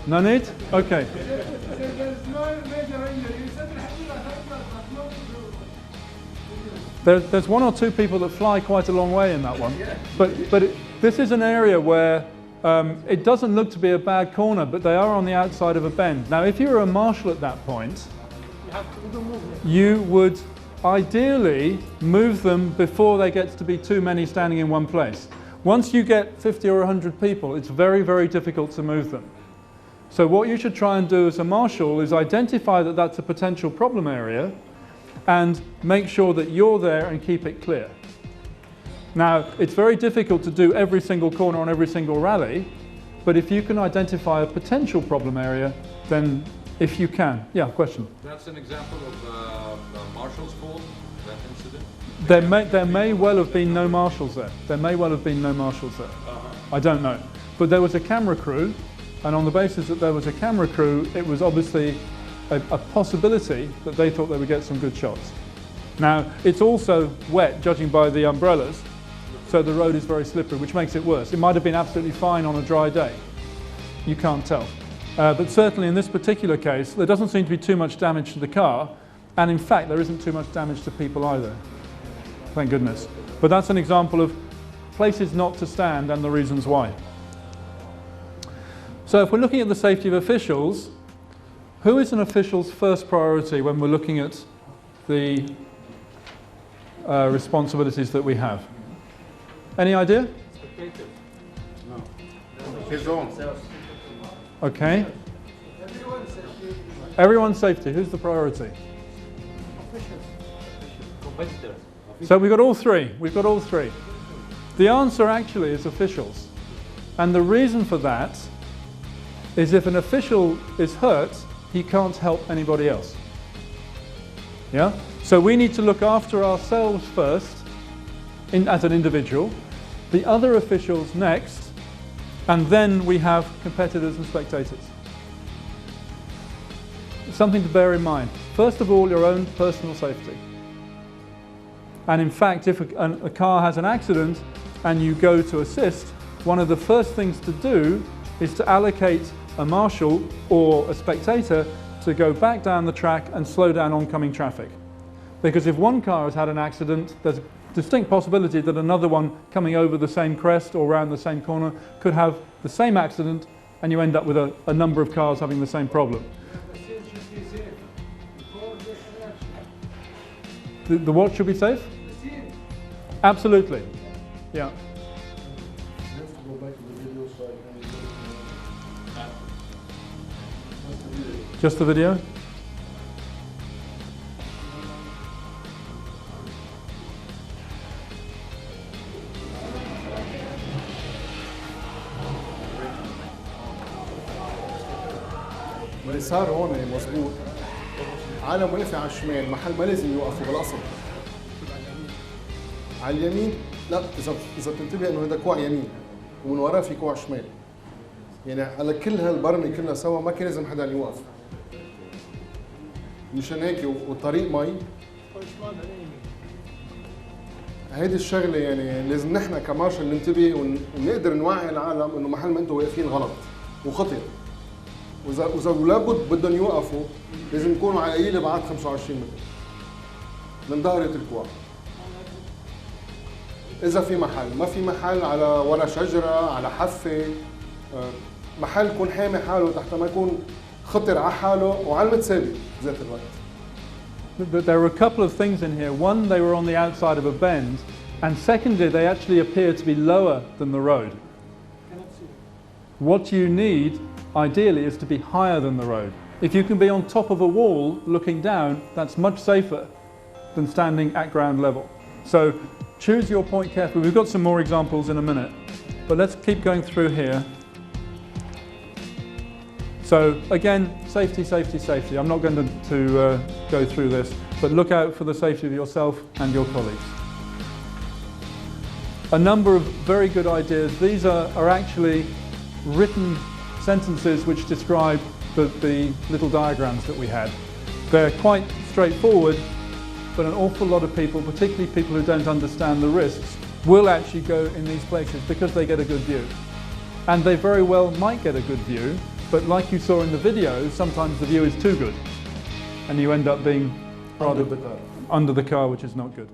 No need? Okay. There's one or two people that fly quite a long way in that one. But this is an area where it doesn't look to be a bad corner, but they are on the outside of a bend. Now, if you were a marshal at that point, you would ideally move them before there gets to be too many standing in one place. Once you get 50 or 100 people, it's very, very difficult to move them. So what you should try and do as a marshal is identify that that's a potential problem area and make sure that you're there and keep it clear. Now, it's very difficult to do every single corner on every single rally, but if you can identify a potential problem area, then if you can. Yeah, question? That's an example of marshal's fault, that incident? There may well have been no marshals there. There may well have been no marshals there. I don't know. But there was a camera crew, and on the basis that there was a camera crew, it was obviously a possibility that they thought they would get some good shots. Now, it's also wet, judging by the umbrellas, so the road is very slippery, which makes it worse. It might have been absolutely fine on a dry day. You can't tell. But certainly in this particular case, there doesn't seem to be too much damage to the car, and in fact, there isn't too much damage to people either. Thank goodness. But that's an example of places not to stand and the reasons why. So if we're looking at the safety of officials, who is an official's first priority when we're looking at the responsibilities that we have? Any idea? No. His own. Okay. Everyone's safety. Who's the priority? Competitors. So we've got all three. We've got all three. The answer actually is officials. And the reason for that is if an official is hurt, he can't help anybody else. Yeah? So we need to look after ourselves first as an individual, the other officials next, and then we have competitors and spectators. Something to bear in mind. First of all, your own personal safety. And in fact, if a car has an accident and you go to assist, one of the first things to do is to allocate a marshal or a spectator to go back down the track and slow down oncoming traffic. Because if one car has had an accident, there's a distinct possibility that another one coming over the same crest or around the same corner could have the same accident, and you end up with a number of cars having the same problem. The what should be safe? Absolutely. Yeah. Just the video? اللي صار هون مظبوط عالم واقفة على الشمال محل ما لازم يوقفوا بالاصل على اليمين لا اذا بتنتبه انه هذا كوع يمين ومن وراه في كوع شمال يعني على كل هالبرمه كلها سوا ما كان لازم حدا يوقف مشان هيك والطريق مي هيدي الشغله يعني لازم نحن كمارشال ننتبه ونقدر نوعي العالم انه محل ما انتم واقفين غلط وخطر واذا لابد بدهم يوقفوا لازم يكونوا على قليل بعد 25 متر من ظهرة الكوع. إذا في محل، ما في محل على ورا شجرة، على حافة، محل يكون حامي حاله تحت ما يكون خطر على حاله وعلى المتساوي بذات الوقت. There were a couple of things in here. One, they were on the outside of a bend, and secondly, they actually appear to be lower than the road. What you need, ideally, is to be higher than the road. If you can be on top of a wall looking down, that's much safer than standing at ground level. So choose your point carefully. We've got some more examples in a minute, but let's keep going through here. So again, safety, safety, safety. I'm not going to go through this, but look out for the safety of yourself and your colleagues. A number of very good ideas. These are actually written sentences which describe the little diagrams that we had. They're quite straightforward, but an awful lot of people, particularly people who don't understand the risks, will actually go in these places because they get a good view. And they very well might get a good view, But like you saw in the video, sometimes the view is too good, and you end up being rather under the car, which is not good.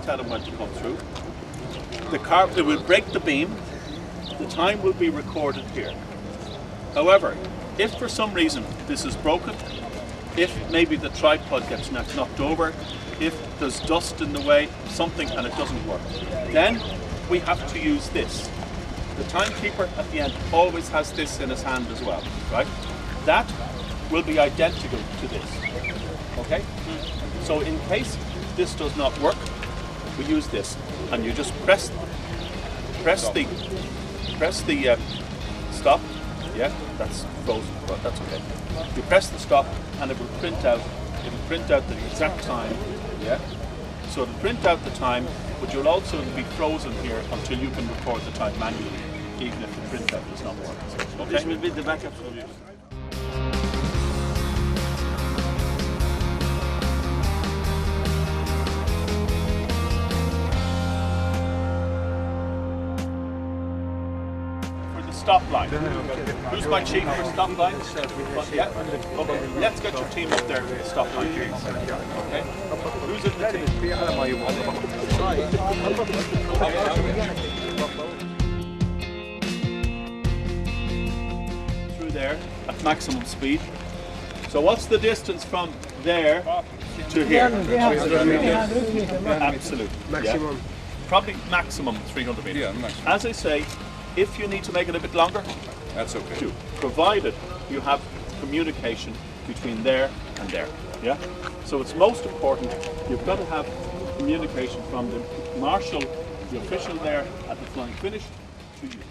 tell them when to come through. The car, it will break the beam. The time will be recorded here. However, if for some reason this is broken, if maybe the tripod gets knocked over, if there's dust in the way, something, and it doesn't work, then we have to use this. The timekeeper at the end always has this in his hand as well, right? That will be identical to this, okay? So in case this does not work, we use this, and you just press the stop. Yeah, that's frozen, but that's okay. You press the stop, and it will print out. It will print out the exact time. Yeah. So it'll print out the time, but you'll also be frozen here until you can record the time manually, even if the printout does not work. Okay? This will be the backup solution. Stop line. Who's my chief for stop line? Yeah. Okay. Let's get your team up there for the stop line. Okay. Who's in the team? Through there at maximum speed. So what's the distance from there to here? Absolutely. Maximum. Yeah. Probably maximum 300 meters. Yeah, maximum. As I say, if you need to make it a bit longer, That's okay. do, provided you have communication between there and there. Yeah. So it's most important. You've got to have communication from the marshal, the official there at the flying finish, to you.